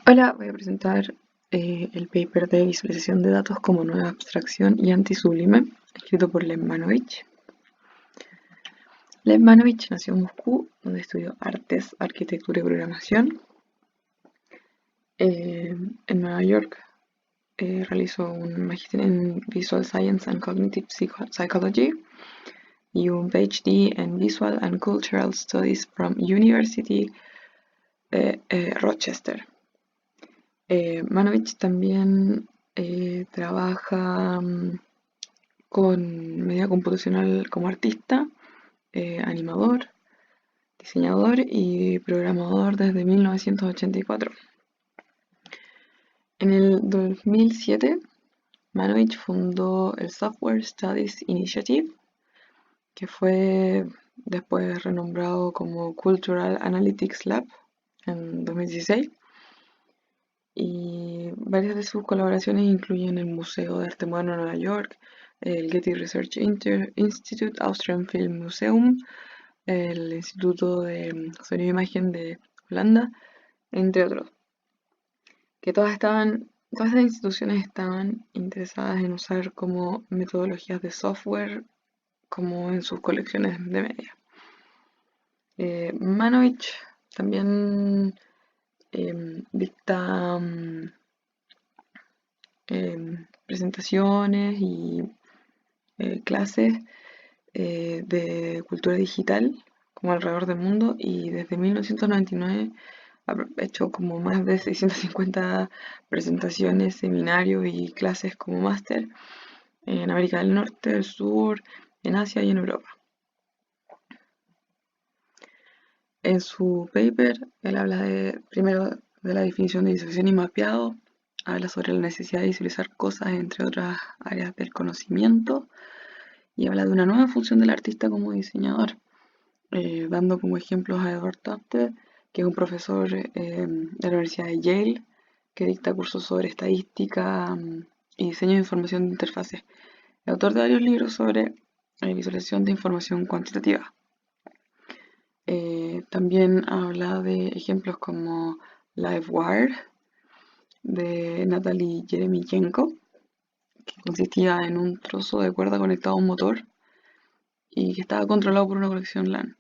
Hola, voy a presentar el paper de visualización de datos como nueva abstracción y antisublime, escrito por Lev Manovich. Lev Manovich nació en Moscú, donde estudió artes, arquitectura y programación. En Nueva York realizó un magíster en Visual Science and Cognitive Psychology y un PhD en Visual and Cultural Studies from University Rochester. Manovich también trabaja con media computacional como artista, animador, diseñador y programador desde 1984. En el 2007, Manovich fundó el Software Studies Initiative, que fue después renombrado como Cultural Analytics Lab en 2016. Y varias de sus colaboraciones incluyen el Museo de Arte Moderno de Nueva York, el Getty Research Institute, Austrian Film Museum, el Instituto de Sonido e Imagen de Holanda, entre otros. Que todas estas instituciones estaban interesadas en usar como metodologías de software como en sus colecciones de media. Manovich también dicta presentaciones y clases de cultura digital como alrededor del mundo, y desde 1999 ha hecho como más de 650 presentaciones, seminarios y clases como máster en América del Norte, del Sur, en Asia y en Europa. En su paper, él habla primero de la definición de disociación y mapeado, habla sobre la necesidad de visualizar cosas entre otras áreas del conocimiento, y habla de una nueva función del artista como diseñador, dando como ejemplos a Edward Tufte, que es un profesor de la Universidad de Yale, que dicta cursos sobre estadística y diseño de información de interfaces, autor de varios libros sobre visualización de información cuantitativa. También habla de ejemplos como LiveWire de Natalie Yeremenko, que consistía en un trozo de cuerda conectado a un motor y que estaba controlado por una conexión LAN.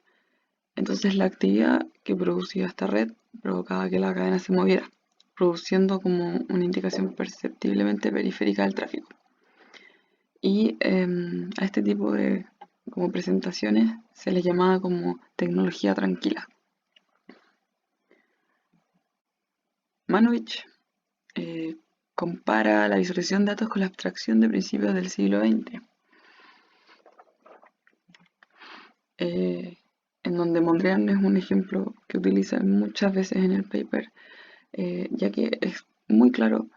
Entonces la actividad que producía esta red provocaba que la cadena se moviera, produciendo como una indicación perceptiblemente periférica del tráfico. Y a este tipo de como presentaciones se les llamaba como tecnología tranquila. Manovich compara la visualización de datos con la abstracción de principios del siglo XX, en donde Mondrian es un ejemplo que utiliza muchas veces en el paper, ya que es muy claro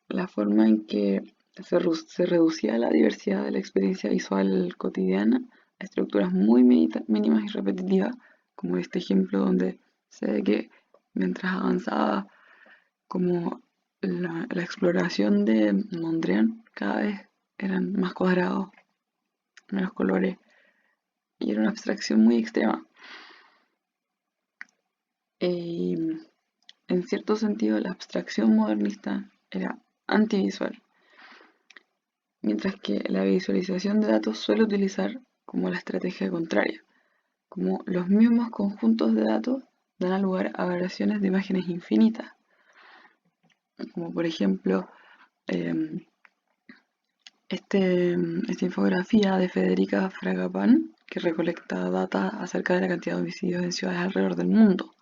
la forma en que se reducía la diversidad de la experiencia visual cotidiana a estructuras muy mínimas y repetitivas, como este ejemplo donde se ve que mientras avanzaba como la exploración de Mondrian, cada vez eran más cuadrados, menos colores, y era una abstracción muy extrema. Y en cierto sentido, la abstracción modernista era antivisual, mientras que la visualización de datos suele utilizar como la estrategia contraria, como los mismos conjuntos de datos dan lugar a variaciones de imágenes infinitas, como por ejemplo esta infografía de Federica Fragapan, que recolecta data acerca de la cantidad de homicidios en ciudades alrededor del mundo,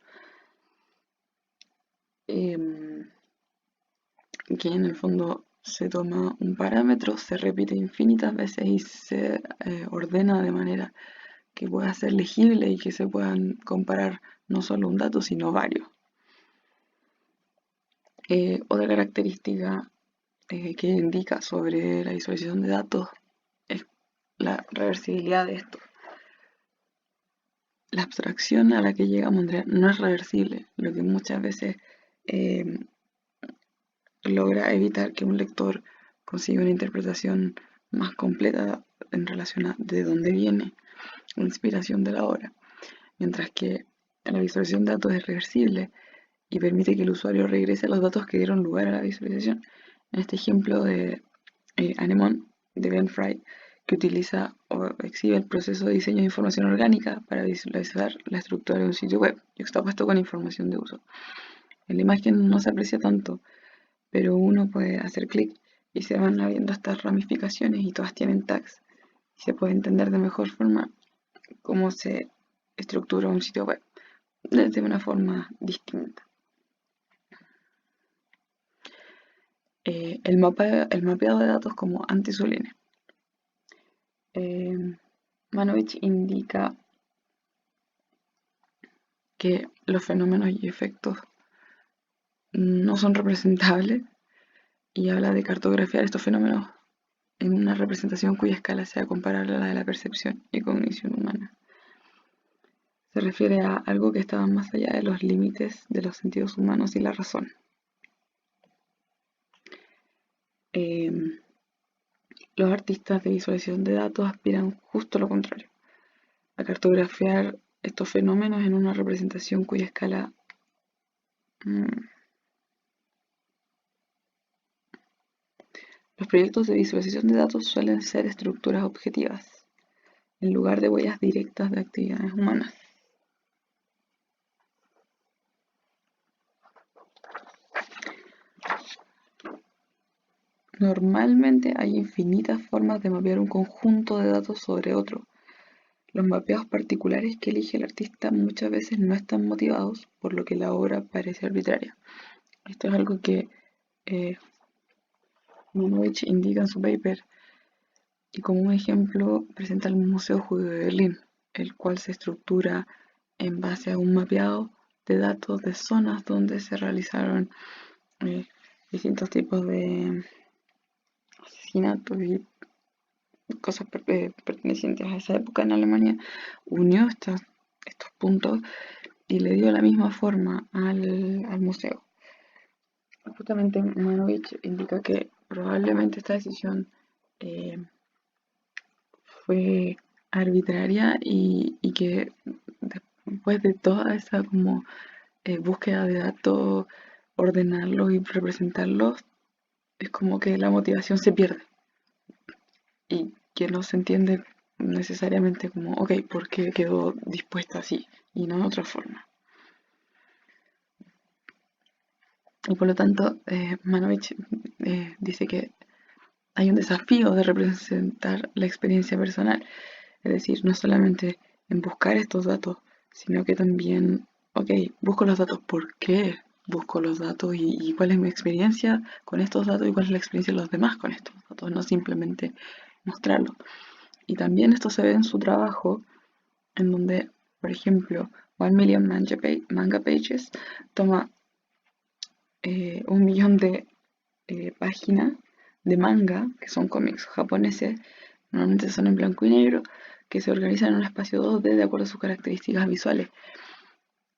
que en el fondo se toma un parámetro, se repite infinitas veces y se ordena de manera que pueda ser legible y que se puedan comparar no solo un dato, sino varios. Otra característica que indica sobre la visualización de datos es la reversibilidad de esto. La abstracción a la que llega Mondrian no es reversible, lo que muchas veces logra evitar que un lector consiga una interpretación más completa en relación a de dónde viene la inspiración de la obra, mientras que la visualización de datos es reversible y permite que el usuario regrese a los datos que dieron lugar a la visualización. En este ejemplo de Anemone de Ben Fry, que utiliza o exhibe el proceso de diseño de información orgánica para visualizar la estructura de un sitio web, juxtapuesto con información de uso. En la imagen no se aprecia tanto, pero uno puede hacer clic y se van viendo estas ramificaciones y todas tienen tags. Y se puede entender de mejor forma cómo se estructura un sitio web desde una forma distinta. El mapeado de datos como anti-Soline. Manovich indica que los fenómenos y efectos no son representables y habla de cartografiar estos fenómenos en una representación cuya escala sea comparable a la de la percepción y cognición humana. Se refiere a algo que estaba más allá de los límites de los sentidos humanos y la razón. Los artistas de visualización de datos aspiran justo a lo contrario, a cartografiar estos fenómenos en una representación cuya escala Los proyectos de visualización de datos suelen ser estructuras objetivas, en lugar de huellas directas de actividades humanas. Normalmente hay infinitas formas de mapear un conjunto de datos sobre otro. Los mapeados particulares que elige el artista muchas veces no están motivados, por lo que la obra parece arbitraria. Esto es algo que Manovich indica en su paper, y como un ejemplo presenta el Museo Judío de Berlín, el cual se estructura en base a un mapeado de datos de zonas donde se realizaron distintos tipos de asesinatos y cosas pertenecientes a esa época en Alemania. Unió estos puntos y le dio la misma forma al museo. Justamente Manovich indica que probablemente esta decisión fue arbitraria y que después de toda esa como búsqueda de datos, ordenarlos y representarlos, es como que la motivación se pierde y que no se entiende necesariamente como, ok, ¿por qué quedó dispuesta así y no de otra forma? Y por lo tanto, Manovich dice que hay un desafío de representar la experiencia personal, es decir, no solamente en buscar estos datos, sino que también, ok, busco los datos, ¿por qué busco los datos y cuál es mi experiencia con estos datos y cuál es la experiencia de los demás con estos datos? No simplemente mostrarlo. Y también esto se ve en su trabajo, en donde, por ejemplo, 1 Million Manga Pages toma 1 millón de páginas de manga, que son cómics japoneses, normalmente son en blanco y negro, que se organizan en un espacio 2D de acuerdo a sus características visuales.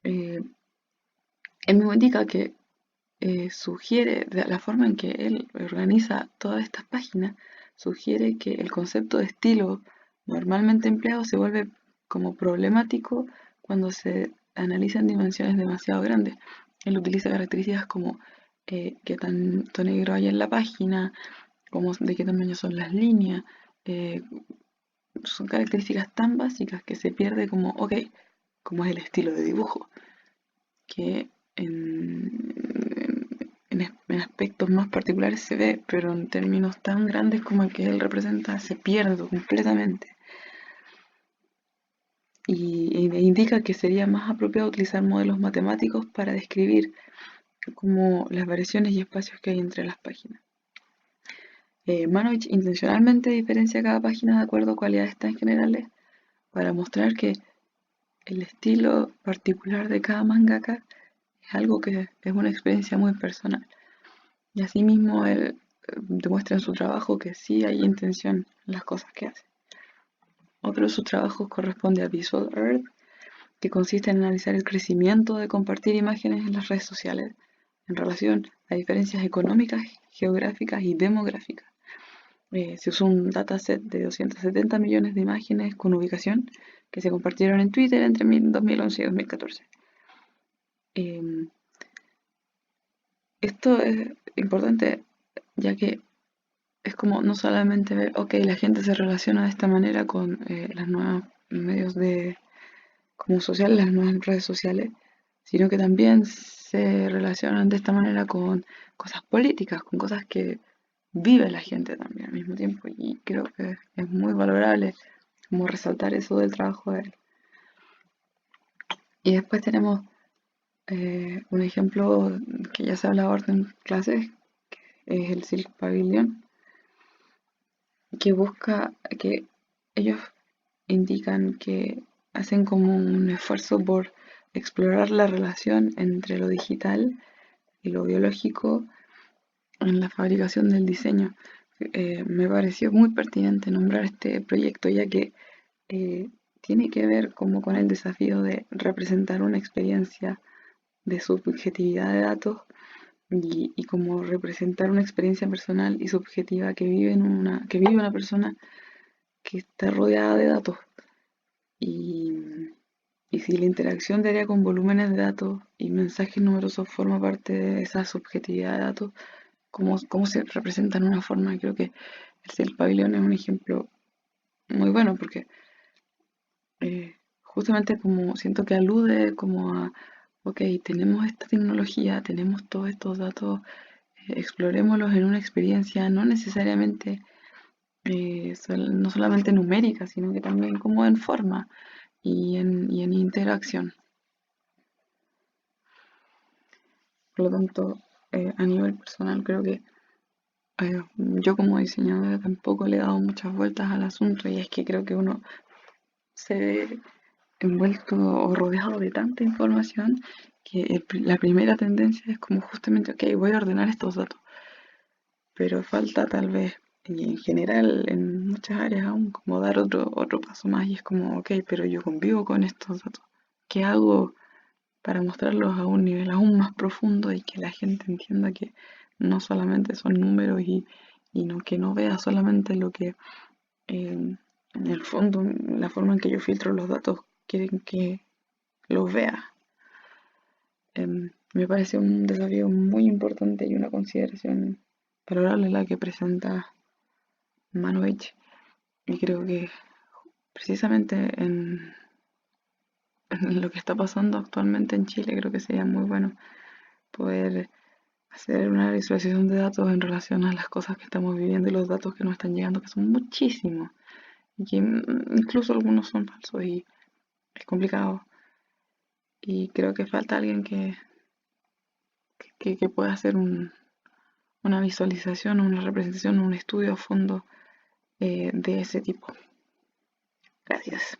Él mismo indica que sugiere, de la forma en que él organiza todas estas páginas, sugiere que el concepto de estilo normalmente empleado se vuelve como problemático cuando se analizan dimensiones demasiado grandes. Él utiliza características como qué tanto negro hay en la página, como de qué tamaño son las líneas. Son características tan básicas que se pierde como, ok, como es el estilo de dibujo, que en aspectos más particulares se ve, pero en términos tan grandes como el que él representa se pierde completamente. Y indica que sería más apropiado utilizar modelos matemáticos para describir como las variaciones y espacios que hay entre las páginas. Manovich intencionalmente diferencia cada página de acuerdo a cualidades tan generales para mostrar que el estilo particular de cada mangaka es algo que es una experiencia muy personal. Y asimismo él demuestra en su trabajo que sí hay intención en las cosas que hace. Otro de sus trabajos corresponde a Visual Earth, que consiste en analizar el crecimiento de compartir imágenes en las redes sociales en relación a diferencias económicas, geográficas y demográficas. Se usó un dataset de 270 millones de imágenes con ubicación que se compartieron en Twitter entre 2011 y 2014. esto es importante ya que es como no solamente ver, ok, la gente se relaciona de esta manera con las nuevas medios de como sociales, las nuevas redes sociales, sino que también se relacionan de esta manera con cosas políticas, con cosas que vive la gente también al mismo tiempo. Y creo que es muy valorable como resaltar eso del trabajo de él. Y después tenemos un ejemplo que ya se ha hablado ahora en clases, es el Silk Pavilion, que busca que ellos indican que hacen como un esfuerzo por explorar la relación entre lo digital y lo biológico en la fabricación del diseño. Me pareció muy pertinente nombrar este proyecto ya que eh, tiene que ver como con el desafío de representar una experiencia de subjetividad de datos y como representar una experiencia personal y subjetiva que vive una persona que está rodeada de datos. Y, y si la interacción diaria con volúmenes de datos y mensajes numerosos forma parte de esa subjetividad de datos, ¿cómo se representa en una forma? Creo que el pabellón es un ejemplo muy bueno porque justamente como siento que alude como a, ok, tenemos esta tecnología, tenemos todos estos datos, explorémoslos en una experiencia no necesariamente, no solamente numérica, sino que también como en forma y en interacción. Por lo tanto, a nivel personal creo que yo como diseñadora tampoco le he dado muchas vueltas al asunto y es que creo que uno se ve envuelto o rodeado de tanta información que la primera tendencia es como justamente, ok, voy a ordenar estos datos, pero falta tal vez, y en general en muchas áreas aún, como dar otro paso más y es como, ok, pero yo convivo con estos datos, ¿qué hago para mostrarlos a un nivel aún más profundo y que la gente entienda que no solamente son números y no, que no vea solamente lo que en el fondo, la forma en que yo filtro los datos quieren que los vea? Me parece un desafío muy importante y una consideración valorable la que presenta Manovich y creo que precisamente en lo que está pasando actualmente en Chile creo que sería muy bueno poder hacer una visualización de datos en relación a las cosas que estamos viviendo y los datos que nos están llegando, que son muchísimos, y que incluso algunos son falsos y es complicado. Y creo que falta alguien que pueda hacer una visualización, una representación, un estudio a fondo de ese tipo. Gracias.